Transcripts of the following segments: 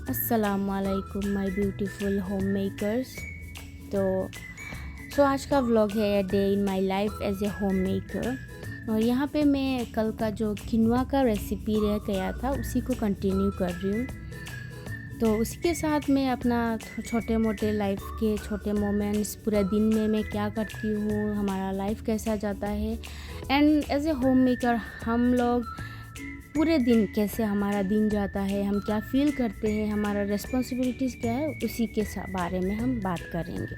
अस्सलामुअलैकुम my beautiful home makers. तो आज का व्लॉग है day in my life as a home maker. और यहाँ पे मैं कल का जो किनवा का रेसिपी रह गया था उसी को कंटिन्यू कर रही हूँ। तो उसी के साथ मैं अपना छोटे मोटे लाइफ के छोटे मोमेंट्स, पूरे दिन में मैं क्या करती हूँ, हमारा लाइफ कैसा जाता है, and as a home maker हम लोग पूरे दिन कैसे हमारा दिन जाता है, हम क्या फील करते हैं, हमारा रिस्पॉन्सिबिलिटीज़ क्या है, उसी के बारे में हम बात करेंगे।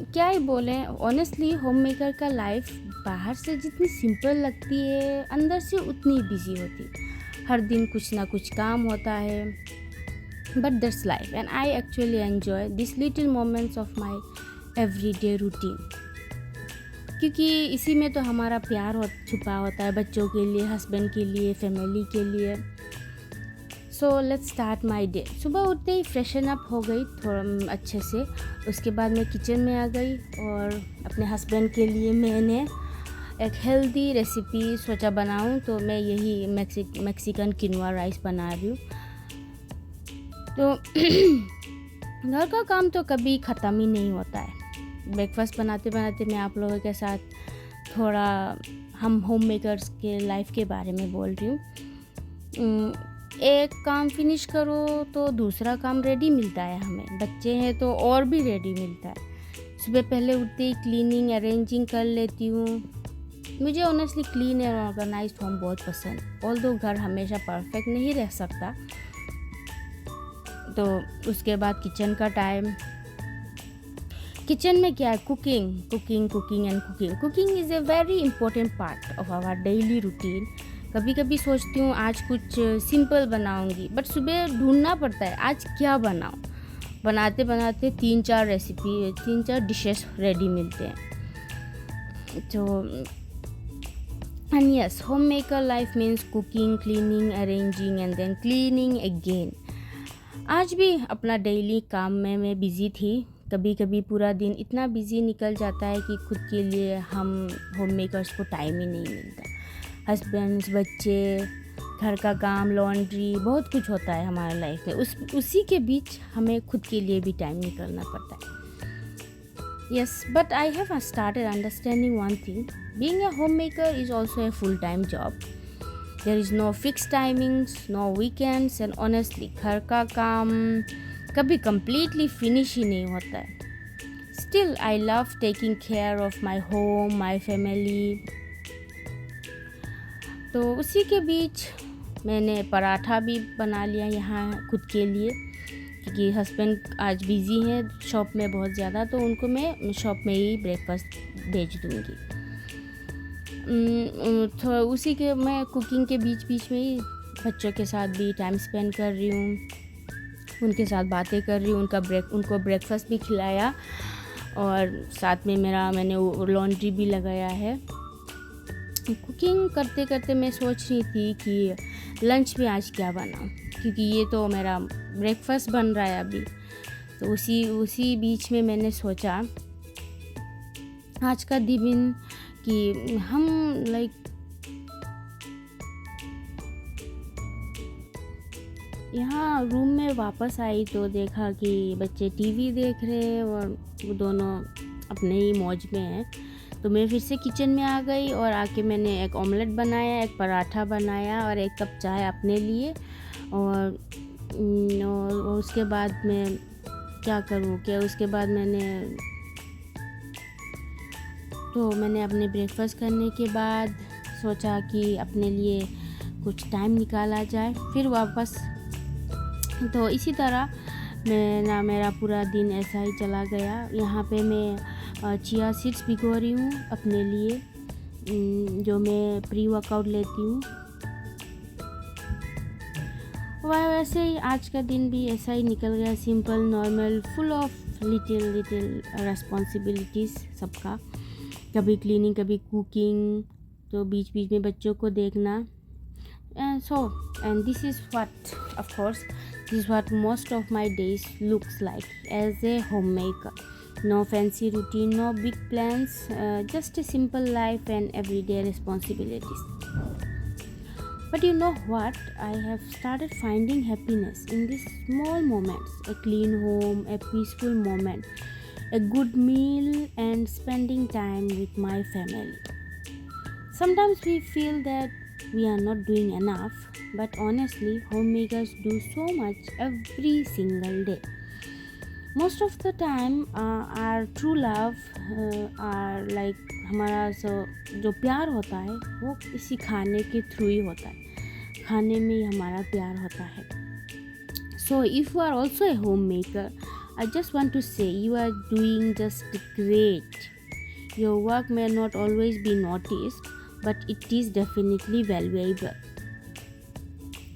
क्या ही बोलें, ऑनेस्टली होम मेकर का लाइफ बाहर से जितनी सिंपल लगती है अंदर से उतनी बिजी होती है। हर दिन कुछ ना कुछ काम होता है, but that's life and I actually enjoy this little moments of my everyday routine, क्योंकि इसी में तो हमारा प्यार छुपा होता है, बच्चों के लिए, हस्बैंड के लिए, फैमिली के लिए। So let's start my day. सुबह उठते ही फ्रेशन अप हो गई थोड़ा अच्छे से। उसके बाद मैं किचन में आ गई और अपने हस्बैंड के लिए मैंने एक हेल्दी रेसिपी सोचा बनाऊं, तो मैं यही मैक्सिकन किनवा राइस बना रही हूँ। तो घर का काम तो कभी ख़त्म ही नहीं होता है। ब्रेकफास्ट बनाते बनाते मैं आप लोगों के साथ थोड़ा हम होम मेकर्स के लाइफ के बारे में बोल रही हूँ। एक काम फिनिश करो तो दूसरा काम रेडी मिलता है, हमें बच्चे हैं तो और भी रेडी मिलता है। सुबह पहले उठते ही क्लीनिंग अरेंजिंग कर लेती हूँ। मुझे honestly clean and organised home बहुत पसंद, ऑल्दो घर हमेशा परफेक्ट नहीं रह सकता। तो उसके बाद किचन का टाइम। किचन में क्या है, cooking and cooking. Cooking is a very important part of our daily routine. कभी कभी सोचती हूँ आज कुछ सिंपल बनाऊँगी, बट सुबह ढूंढना पड़ता है आज क्या बनाऊँ। बनाते बनाते 3-4 डिशेस रेडी मिलते हैं। तो and yes, home maker life means cooking, cleaning, arranging and then cleaning again. आज भी अपना डेली काम में मैं बिज़ी थी। कभी कभी पूरा दिन इतना बिज़ी निकल जाता है कि खुद के लिए हम होम मेकर्स को टाइम ही नहीं मिलता। हस्बैंड्स, बच्चे, घर का काम, लॉन्ड्री, बहुत कुछ होता है हमारे लाइफ में। उसी के बीच हमें खुद के लिए भी टाइम निकालना पड़ता है। Yes, but I have started understanding one thing, being a home maker is also a full time job. There is no fix timings, no weekends and honestly घर का काम कभी completely फिनिश ही नहीं होता है। Still I love taking care of my home, my family. तो उसी के बीच मैंने पराठा भी बना लिया यहाँ खुद के लिए, क्योंकि हस्बैंड आज बिज़ी हैं शॉप में बहुत ज़्यादा, तो उनको मैं शॉप में ही ब्रेकफास्ट भेज दूँगी। तो उसी के मैं कुकिंग के बीच में ही बच्चों के साथ भी टाइम स्पेंड कर रही हूँ, उनके साथ बातें कर रही हूँ। उनको ब्रेकफास्ट भी खिलाया और साथ में मैंने लॉन्ड्री भी लगाया है। कुकिंग करते करते मैं सोच रही थी कि लंच में आज क्या बनाऊँ, क्योंकि ये तो मेरा ब्रेकफास्ट बन रहा है अभी। तो उसी बीच में मैंने सोचा आज का दिन कि हम यहाँ रूम में वापस आई तो देखा कि बच्चे टीवी देख रहे हैं और वो दोनों अपने ही मौज में हैं। तो मैं फिर से किचन में आ गई और आके मैंने एक ऑमलेट बनाया, एक पराठा बनाया और एक कप चाय अपने लिए। और उसके बाद मैं क्या करूँ, उसके बाद मैंने अपने ब्रेकफास्ट करने के बाद सोचा कि अपने लिए कुछ टाइम निकाला जाए, फिर वापस। तो इसी तरह मेरा पूरा दिन ऐसा ही चला गया। यहाँ पे मैं चिया सीड्स भिगो रही हूँ अपने लिए, जो मैं प्री वर्कआउट लेती हूँ। वैसे ही आज का दिन भी ऐसा ही निकल गया, simple, normal, full of little responsibilities सबका। कभी क्लीनिंग, कभी कुकिंग, तो बीच बीच में बच्चों को देखना। And this is what most of my days looks like as a homemaker. No fancy routine, no big plans, just a simple life and everyday responsibilities. But you know what? I have started finding happiness in these small moments: a clean home, a peaceful moment, a good meal, and spending time with my family. Sometimes we feel that we are not doing enough, but honestly, homemakers do so much every single day. Most of the time, our true love are like हमारा जो प्यार होता है वो इसी खाने के through ही होता है, खाने में ही हमारा प्यार होता है. So if you are also a homemaker, I just want to say you are doing just great. Your work may not always be noticed, but it is definitely valuable.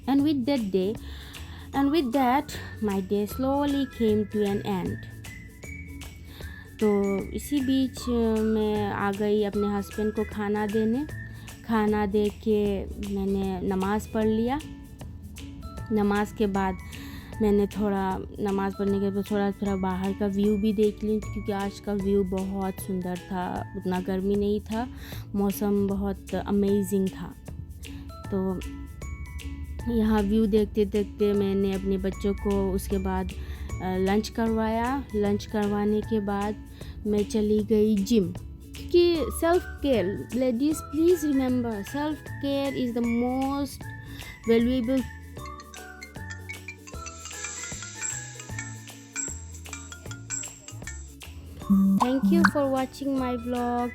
And with that day, and with that, my day slowly came to an end. तो इसी बीच मैं आ गई अपने husband को खाना देने. खाना दे के मैंने नमाज़ पढ़ लिया. नमाज के बाद मैंने नमाज़ पढ़ने के बाद थोड़ा बाहर का व्यू भी देख ली, क्योंकि आज का व्यू बहुत सुंदर था. उतना गर्मी नहीं था, मौसम बहुत अमेजिंग था. तो यहाँ व्यू देखते देखते मैंने अपने बच्चों को उसके बाद लंच करवाया. लंच करवाने के बाद मैं चली गई जिम, क्योंकि self care, ladies please remember, self care is the most valuable. Thank you for watching my vlog.